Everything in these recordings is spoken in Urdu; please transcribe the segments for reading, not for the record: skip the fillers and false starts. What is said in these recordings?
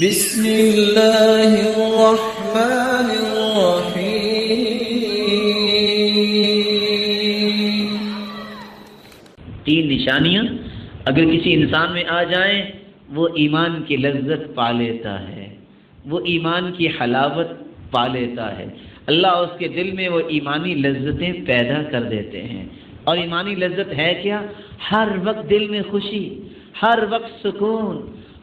بسم اللہ الرحمن الرحیم۔ 3 نشانیاں اگر کسی انسان میں آ جائیں وہ ایمان کی لذت پا لیتا ہے، وہ ایمان کی حلاوت پا لیتا ہے، اللہ اس کے دل میں وہ ایمانی لذتیں پیدا کر دیتے ہیں۔ اور ایمانی لذت ہے کیا؟ ہر وقت دل میں خوشی، ہر وقت سکون،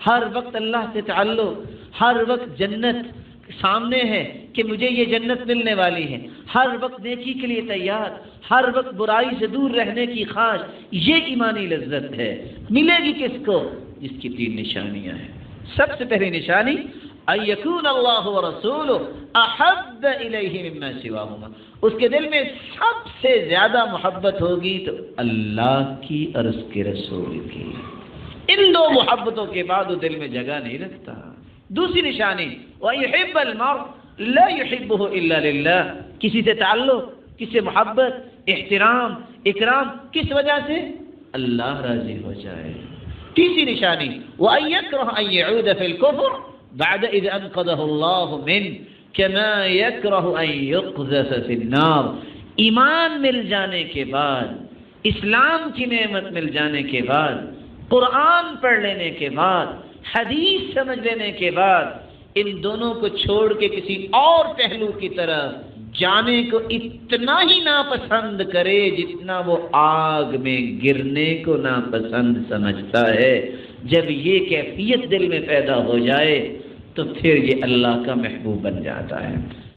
ہر وقت اللہ سے تعلق، ہر وقت جنت سامنے ہے کہ مجھے یہ جنت ملنے والی ہے، ہر وقت نیکی کے لیے تیار، ہر وقت برائی سے دور رہنے کی خواہش، یہ ایمانی لذت ہے۔ ملے گی کس کو؟ جس کی 3 نشانیاں ہیں۔ سب سے پہلی نشانی ان یکون اللہ ورسولہ احب الیہ مما سواہما، اس کے دل میں سب سے زیادہ محبت ہوگی تو اللہ کی اور اس کے رسول کی۔ ان 2 محبتوں کے بعد وہ دل میں جگہ نہیں رکھتا۔ دوسری نشانی وَيُحِبَّ الْمَرْءَ لَا يُحِبُّهُ إِلَّا لِلَّهِ، کسی سے تعلق، کسی سے محبت، احترام، اکرام کس وجہ سے؟ اللہ راضی ہو جائے۔ تیسری نشانی وَأَن يَكْرَهَ أَن يَعُودَ فِي الْكُفْرِ بَعْدَ إِذْ أَنْقَذَهُ اللَّهُ مِنْهُ كَمَا يَكْرَهُ أَن يُقْذَفَ فِي النَّارِ، ایمان مل جانے کے بعد، اسلام کی نعمت مل جانے کے بعد، قرآن پڑھ لینے کے بعد، حدیث سمجھ لینے کے بعد، ان دونوں کو چھوڑ کے کسی اور پہلو کی طرف جانے کو اتنا ہی ناپسند کرے جتنا وہ آگ میں گرنے کو ناپسند سمجھتا ہے۔ جب یہ کیفیت دل میں پیدا ہو جائے تو پھر یہ اللہ کا محبوب بن جاتا ہے۔